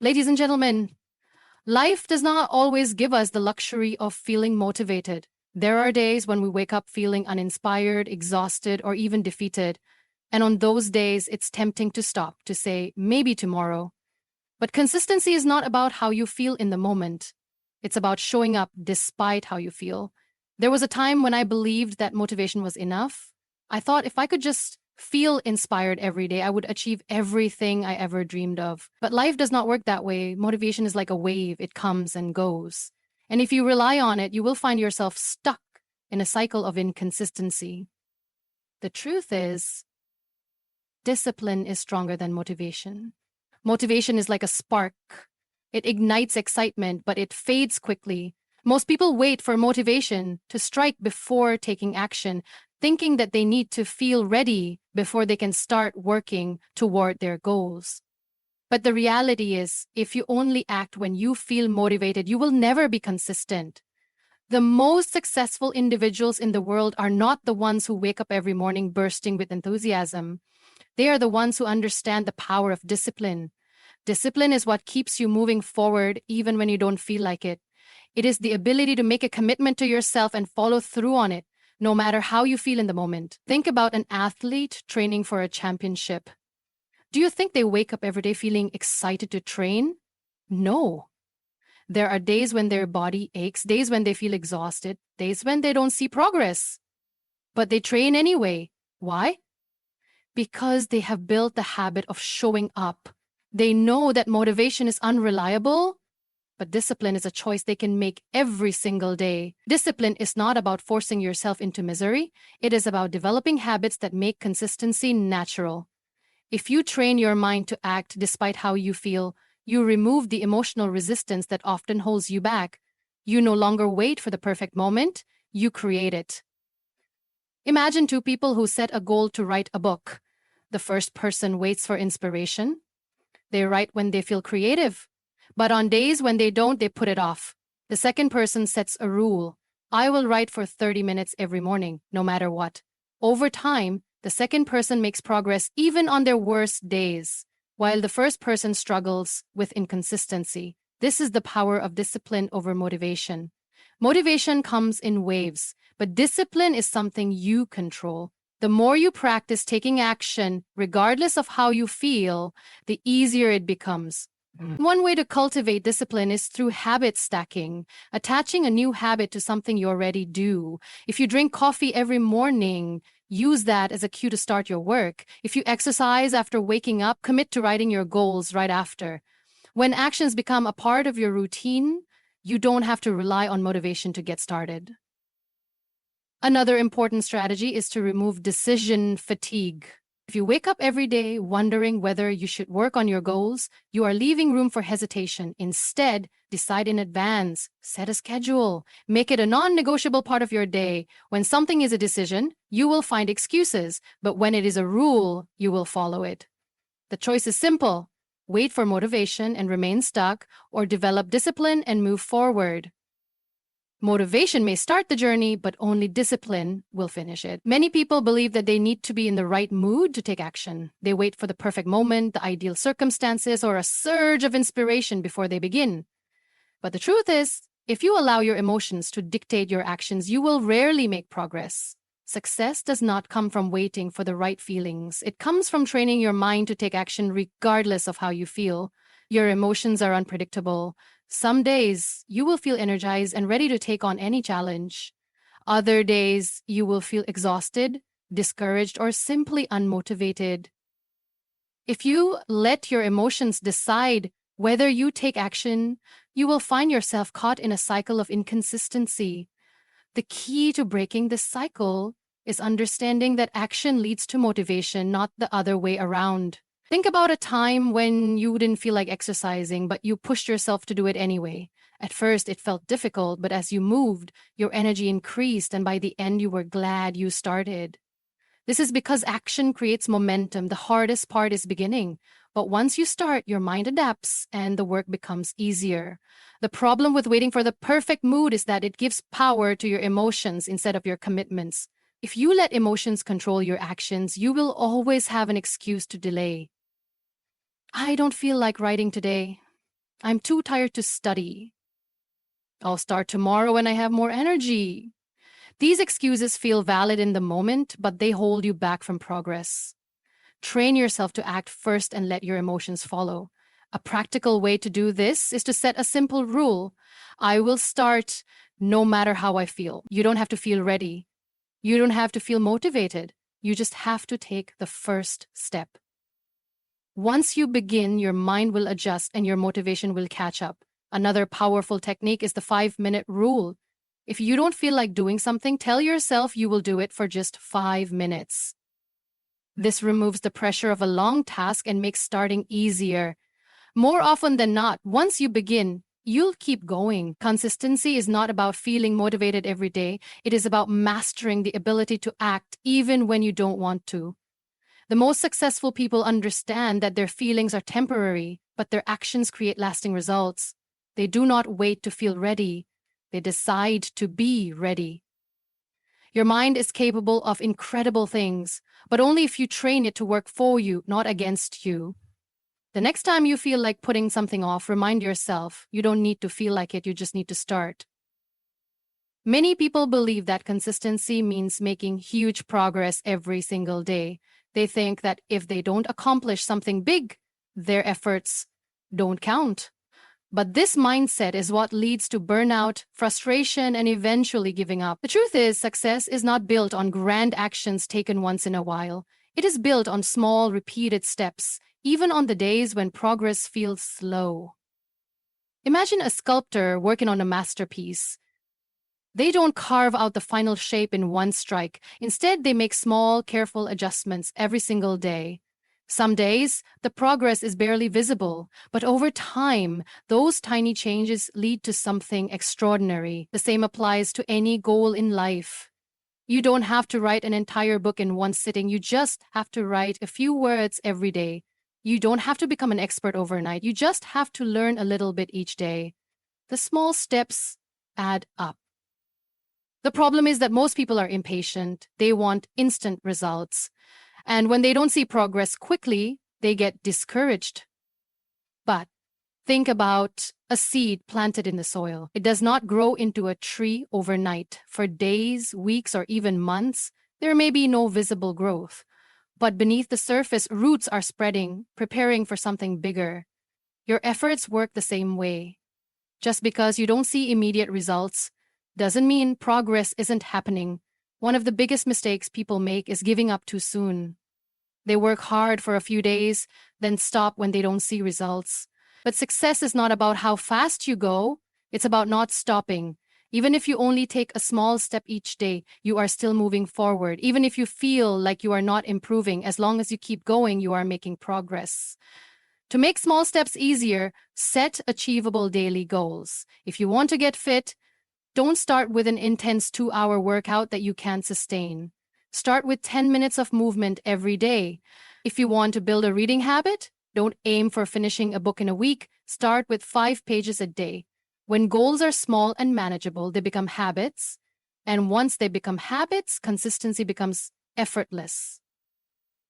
Ladies and gentlemen, life does not always give us the luxury of feeling motivated. There are days when we wake up feeling uninspired, exhausted, or even defeated. And on those days, it's tempting to stop, to say, maybe tomorrow. But consistency is not about how you feel in the moment. It's about showing up despite how you feel. There was a time when I believed that motivation was enough. I thought if I could just feel inspired every day, I would achieve everything I ever dreamed of. But life does not work that way. Motivation is like a wave, it comes and goes. And if you rely on it, you will find yourself stuck in a cycle of inconsistency. The truth is, discipline is stronger than motivation. Motivation is like a spark. It ignites excitement, but it fades quickly. Most people wait for motivation to strike before taking action, thinking that they need to feel ready before they can start working toward their goals. But the reality is, if you only act when you feel motivated, you will never be consistent. The most successful individuals in the world are not the ones who wake up every morning bursting with enthusiasm. They are the ones who understand the power of discipline. Discipline is what keeps you moving forward even when you don't feel like it. It is the ability to make a commitment to yourself and follow through on it, no matter how you feel in the moment. Think about an athlete training for a championship. Do you think they wake up every day feeling excited to train? No. There are days when their body aches, days when they feel exhausted, days when they don't see progress. But they train anyway. Why? Because they have built the habit of showing up. They know that motivation is unreliable, but discipline is a choice they can make every single day. Discipline is not about forcing yourself into misery. It is about developing habits that make consistency natural. If you train your mind to act despite how you feel, you remove the emotional resistance that often holds you back. You no longer wait for the perfect moment, you create it. Imagine two people who set a goal to write a book. The first person waits for inspiration. They write when they feel creative. But on days when they don't, they put it off. The second person sets a rule. I will write for 30 minutes every morning, no matter what. Over time, the second person makes progress even on their worst days, while the first person struggles with inconsistency. This is the power of discipline over motivation. Motivation comes in waves, but discipline is something you control. The more you practice taking action, regardless of how you feel, the easier it becomes. One way to cultivate discipline is through habit stacking, attaching a new habit to something you already do. If you drink coffee every morning, use that as a cue to start your work. If you exercise after waking up, commit to writing your goals right after. When actions become a part of your routine, you don't have to rely on motivation to get started. Another important strategy is to remove decision fatigue. If you wake up every day wondering whether you should work on your goals, you are leaving room for hesitation. Instead, decide in advance, set a schedule, make it a non-negotiable part of your day. When something is a decision, you will find excuses, but when it is a rule, you will follow it. The choice is simple: wait for motivation and remain stuck, or develop discipline and move forward. Motivation may start the journey, but only discipline will finish it. Many people believe that they need to be in the right mood to take action. They wait for the perfect moment, the ideal circumstances, or a surge of inspiration before they begin. But the truth is, if you allow your emotions to dictate your actions, you will rarely make progress. Success does not come from waiting for the right feelings. It comes from training your mind to take action regardless of how you feel. Your emotions are unpredictable. Some days, you will feel energized and ready to take on any challenge. Other days, you will feel exhausted, discouraged, or simply unmotivated. If you let your emotions decide whether you take action, you will find yourself caught in a cycle of inconsistency. The key to breaking this cycle is understanding that action leads to motivation, not the other way around. Think about a time when you didn't feel like exercising, but you pushed yourself to do it anyway. At first, it felt difficult, but as you moved, your energy increased, and by the end, you were glad you started. This is because action creates momentum. The hardest part is beginning. But once you start, your mind adapts and the work becomes easier. The problem with waiting for the perfect mood is that it gives power to your emotions instead of your commitments. If you let emotions control your actions, you will always have an excuse to delay. I don't feel like writing today. I'm too tired to study. I'll start tomorrow when I have more energy. These excuses feel valid in the moment, but they hold you back from progress. Train yourself to act first and let your emotions follow. A practical way to do this is to set a simple rule. I will start no matter how I feel. You don't have to feel ready. You don't have to feel motivated. You just have to take the first step. Once you begin, your mind will adjust and your motivation will catch up. Another powerful technique is the 5-minute rule. If you don't feel like doing something, tell yourself you will do it for just 5 minutes. This removes the pressure of a long task and makes starting easier. More often than not, once you begin, you'll keep going. Consistency is not about feeling motivated every day. It is about mastering the ability to act even when you don't want to. The most successful people understand that their feelings are temporary, but their actions create lasting results. They do not wait to feel ready. They decide to be ready. Your mind is capable of incredible things, but only if you train it to work for you, not against you. The next time you feel like putting something off, remind yourself you don't need to feel like it, you just need to start. Many people believe that consistency means making huge progress every single day. They think that if they don't accomplish something big, their efforts don't count. But this mindset is what leads to burnout, frustration, and eventually giving up. The truth is, success is not built on grand actions taken once in a while. It is built on small, repeated steps, even on the days when progress feels slow. Imagine a sculptor working on a masterpiece. They don't carve out the final shape in one strike. Instead, they make small, careful adjustments every single day. Some days, the progress is barely visible, but over time, those tiny changes lead to something extraordinary. The same applies to any goal in life. You don't have to write an entire book in one sitting. You just have to write a few words every day. You don't have to become an expert overnight. You just have to learn a little bit each day. The small steps add up. The problem is that most people are impatient. They want instant results. And when they don't see progress quickly, they get discouraged. But think about a seed planted in the soil. It does not grow into a tree overnight. For days, weeks, or even months, there may be no visible growth. But beneath the surface, roots are spreading, preparing for something bigger. Your efforts work the same way. Just because you don't see immediate results doesn't mean progress isn't happening. One of the biggest mistakes people make is giving up too soon. They work hard for a few days, then stop when they don't see results. But success is not about how fast you go, it's about not stopping. Even if you only take a small step each day, you are still moving forward. Even if you feel like you are not improving, as long as you keep going, you are making progress. To make small steps easier, set achievable daily goals. If you want to get fit, don't start with an intense 2-hour workout that you can't sustain. Start with 10 minutes of movement every day. If you want to build a reading habit, don't aim for finishing a book in a week. Start with 5 pages a day. When goals are small and manageable, they become habits. And once they become habits, consistency becomes effortless.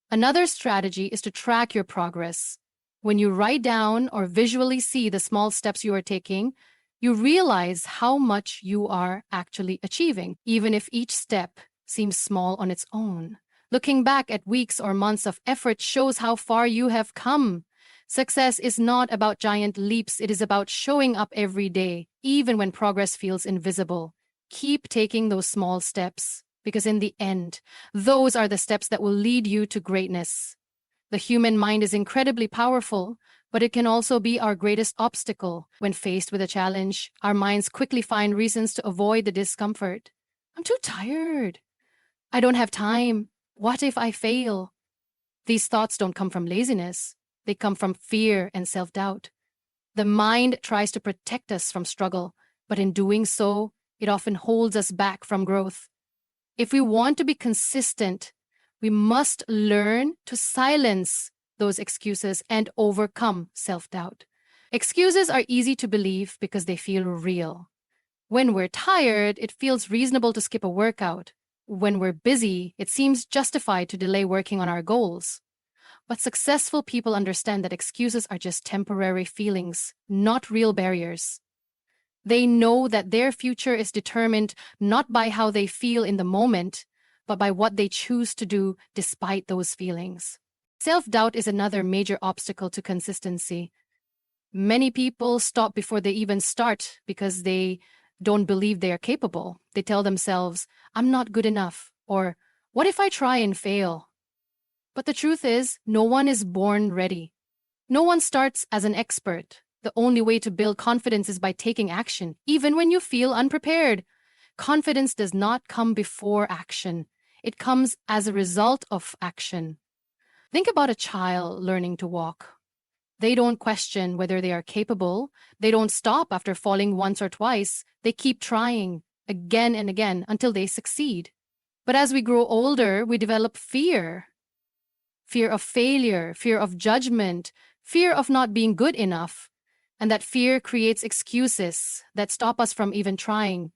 Another strategy is to track your progress. When you write down or visually see the small steps you are taking, you realize how much you are actually achieving, even if each step seems small on its own. Looking back at weeks or months of effort shows how far you have come. Success is not about giant leaps, it is about showing up every day, even when progress feels invisible. Keep taking those small steps, because in the end, those are the steps that will lead you to greatness. The human mind is incredibly powerful, but it can also be our greatest obstacle. When faced with a challenge, our minds quickly find reasons to avoid the discomfort. I'm too tired. I don't have time. What if I fail? These thoughts don't come from laziness. They come from fear and self-doubt. The mind tries to protect us from struggle, but in doing so, it often holds us back from growth. If we want to be consistent, we must learn to silence those excuses and overcome self-doubt. Excuses are easy to believe because they feel real. When we're tired, it feels reasonable to skip a workout. When we're busy, it seems justified to delay working on our goals. But successful people understand that excuses are just temporary feelings, not real barriers. They know that their future is determined not by how they feel in the moment, but by what they choose to do despite those feelings. Self-doubt is another major obstacle to consistency. Many people stop before they even start because they don't believe they are capable. They tell themselves, I'm not good enough, or what if I try and fail? But the truth is, no one is born ready. No one starts as an expert. The only way to build confidence is by taking action, even when you feel unprepared. Confidence does not come before action. It comes as a result of action. Think about a child learning to walk. They don't question whether they are capable. They don't stop after falling once or twice. They keep trying again and again until they succeed. But as we grow older, we develop fear. Fear of failure, fear of judgment, fear of not being good enough. And that fear creates excuses that stop us from even trying.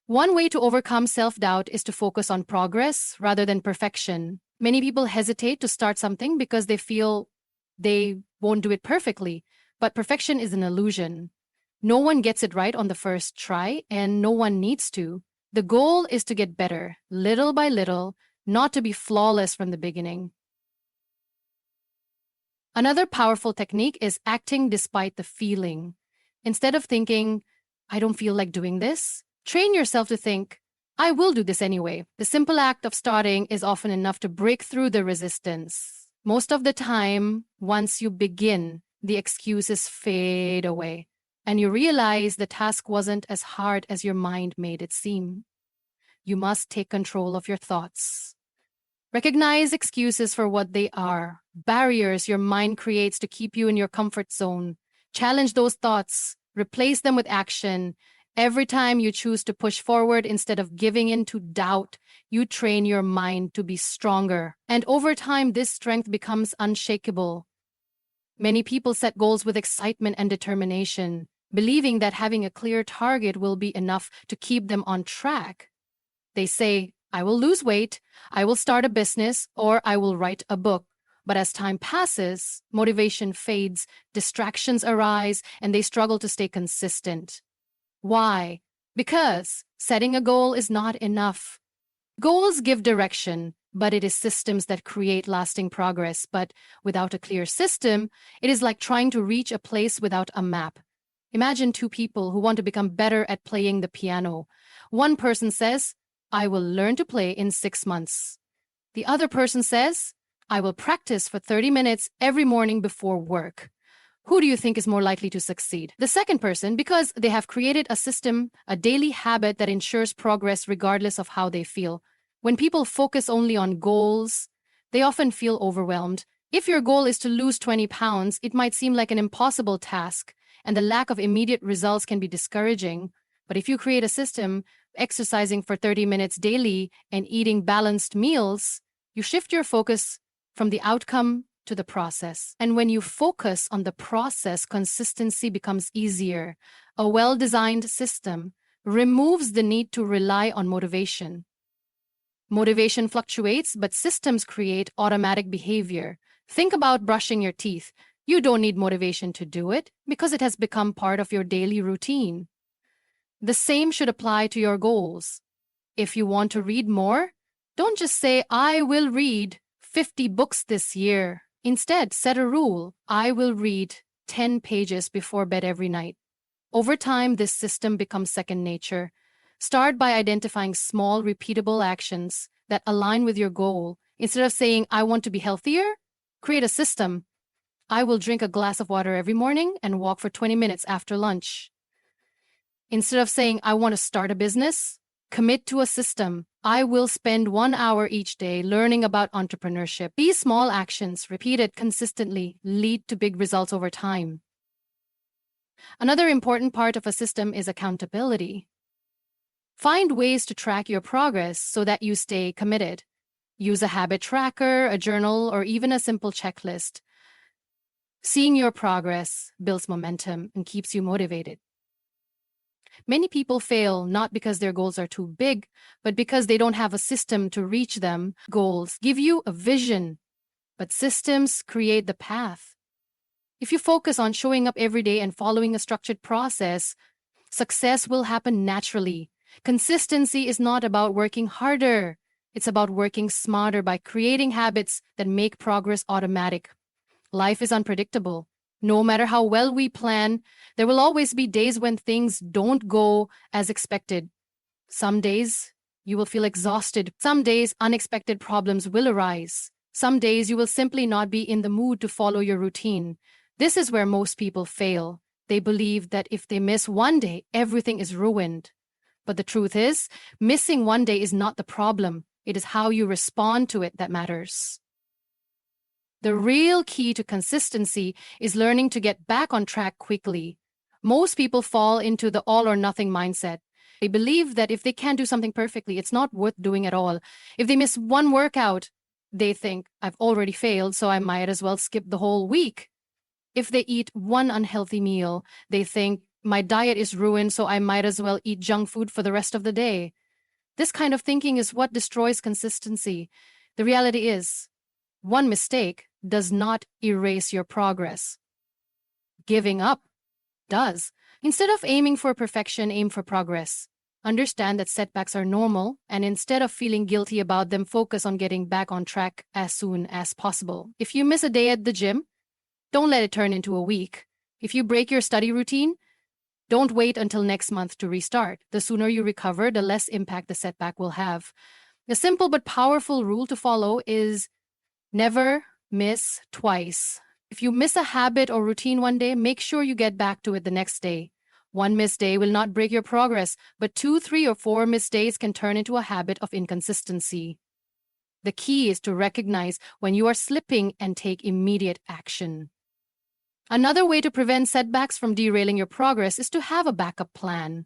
One way to overcome self-doubt is to focus on progress rather than perfection. Many people hesitate to start something because they feel they won't do it perfectly, but perfection is an illusion. No one gets it right on the first try, and no one needs to. The goal is to get better, little by little, not to be flawless from the beginning. Another powerful technique is acting despite the feeling. Instead of thinking, I don't feel like doing this, train yourself to think, I will do this anyway. The simple act of starting is often enough to break through the resistance. Most of the time, once you begin, the excuses fade away, and you realize the task wasn't as hard as your mind made it seem. You must take control of your thoughts. Recognize excuses for what they are, barriers your mind creates to keep you in your comfort zone. Challenge those thoughts, replace them with action. Every time you choose to push forward instead of giving in to doubt, you train your mind to be stronger. And over time, this strength becomes unshakable. Many people set goals with excitement and determination, believing that having a clear target will be enough to keep them on track. They say, I will lose weight, I will start a business, or I will write a book. But as time passes, motivation fades, distractions arise, and they struggle to stay consistent. Why? Because setting a goal is not enough. Goals give direction, but it is systems that create lasting progress. But without a clear system, it is like trying to reach a place without a map. Imagine two people who want to become better at playing the piano. One person says, I will learn to play in 6 months. The other person says, I will practice for 30 minutes every morning before work. Who do you think is more likely to succeed? The second person, because they have created a system, a daily habit that ensures progress regardless of how they feel. When people focus only on goals, they often feel overwhelmed. If your goal is to lose 20 pounds, it might seem like an impossible task, and the lack of immediate results can be discouraging. But if you create a system, exercising for 30 minutes daily and eating balanced meals, you shift your focus from the outcome to the process. And when you focus on the process, consistency becomes easier. A well-designed system removes the need to rely on motivation. Motivation fluctuates, but systems create automatic behavior. Think about brushing your teeth. You don't need motivation to do it because it has become part of your daily routine. The same should apply to your goals. If you want to read more, don't just say, I will read 50 books this year. Instead, set a rule. I will read 10 pages before bed every night. Over time, this system becomes second nature. Start by identifying small, repeatable actions that align with your goal. Instead of saying, I want to be healthier, create a system. I will drink a glass of water every morning and walk for 20 minutes after lunch. Instead of saying, I want to start a business, commit to a system. I will spend 1 hour each day learning about entrepreneurship. These small actions, repeated consistently, lead to big results over time. Another important part of a system is accountability. Find ways to track your progress so that you stay committed. Use a habit tracker, a journal, or even a simple checklist. Seeing your progress builds momentum and keeps you motivated. Many people fail not because their goals are too big, but because they don't have a system to reach them. Goals give you a vision, but systems create the path. If you focus on showing up every day and following a structured process, success will happen naturally. Consistency is not about working harder. It's about working smarter by creating habits that make progress automatic. Life is unpredictable. No matter how well we plan, there will always be days when things don't go as expected. Some days you will feel exhausted. Some days unexpected problems will arise. Some days you will simply not be in the mood to follow your routine. This is where most people fail. They believe that if they miss one day, everything is ruined. But the truth is, missing one day is not the problem. It is how you respond to it that matters. The real key to consistency is learning to get back on track quickly. Most people fall into the all or nothing mindset. They believe that if they can't do something perfectly, it's not worth doing at all. If they miss one workout, they think, I've already failed, so I might as well skip the whole week. If they eat one unhealthy meal, they think, my diet is ruined, so I might as well eat junk food for the rest of the day. This kind of thinking is what destroys consistency. The reality is, one mistake does not erase your progress. Giving up does. Instead of aiming for perfection, aim for progress. Understand that setbacks are normal, and instead of feeling guilty about them, focus on getting back on track as soon as possible. If you miss a day at the gym, don't let it turn into a week. If you break your study routine, don't wait until next month to restart. The sooner you recover, the less impact the setback will have. A simple but powerful rule to follow is never miss twice. If you miss a habit or routine one day, make sure you get back to it the next day. One missed day will not break your progress, but 2, 3, or 4 missed days can turn into a habit of inconsistency. The key is to recognize when you are slipping and take immediate action. Another way to prevent setbacks from derailing your progress is to have a backup plan.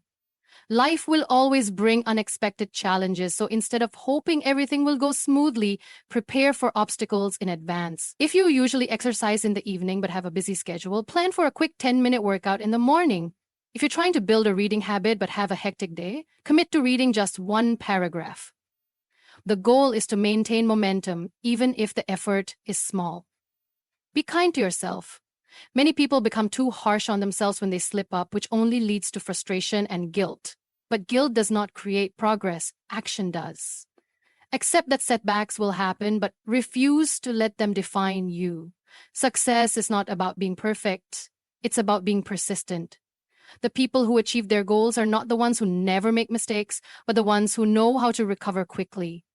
Life will always bring unexpected challenges, so instead of hoping everything will go smoothly, prepare for obstacles in advance. If you usually exercise in the evening but have a busy schedule, plan for a quick 10-minute workout in the morning. If you're trying to build a reading habit but have a hectic day, commit to reading just one paragraph. The goal is to maintain momentum, even if the effort is small. Be kind to yourself. Many people become too harsh on themselves when they slip up, which only leads to frustration and guilt. But guilt does not create progress, action does. Accept that setbacks will happen, but refuse to let them define you. Success is not about being perfect, it's about being persistent. The people who achieve their goals are not the ones who never make mistakes, but the ones who know how to recover quickly.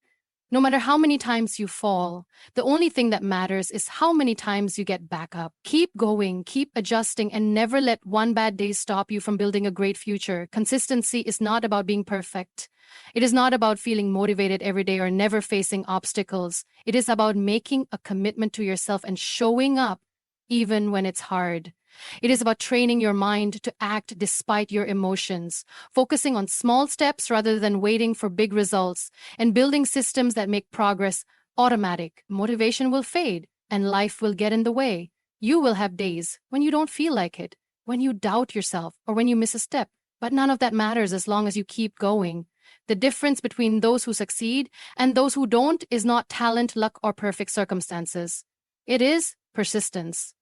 No matter how many times you fall, the only thing that matters is how many times you get back up. Keep going, keep adjusting, and never let one bad day stop you from building a great future. Consistency is not about being perfect. It is not about feeling motivated every day or never facing obstacles. It is about making a commitment to yourself and showing up even when it's hard. It is about training your mind to act despite your emotions, focusing on small steps rather than waiting for big results, and building systems that make progress automatic. Motivation will fade, and life will get in the way. You will have days when you don't feel like it, when you doubt yourself, or when you miss a step. But none of that matters as long as you keep going. The difference between those who succeed and those who don't is not talent, luck, or perfect circumstances. It is persistence.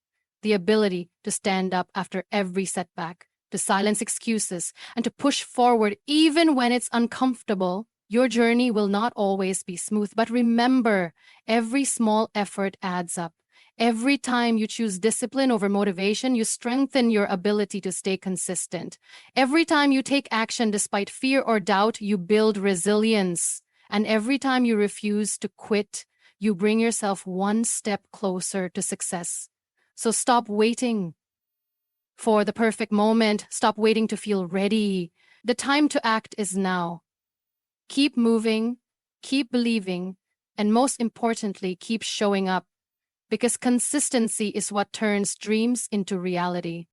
The ability to stand up after every setback, to silence excuses, and to push forward even when it's uncomfortable. Your journey will not always be smooth, but remember, every small effort adds up. Every time you choose discipline over motivation, you strengthen your ability to stay consistent. Every time you take action despite fear or doubt, you build resilience. And every time you refuse to quit, you bring yourself one step closer to success. So stop waiting for the perfect moment. Stop waiting to feel ready. The time to act is now. Keep moving, keep believing, and most importantly, keep showing up. Because consistency is what turns dreams into reality.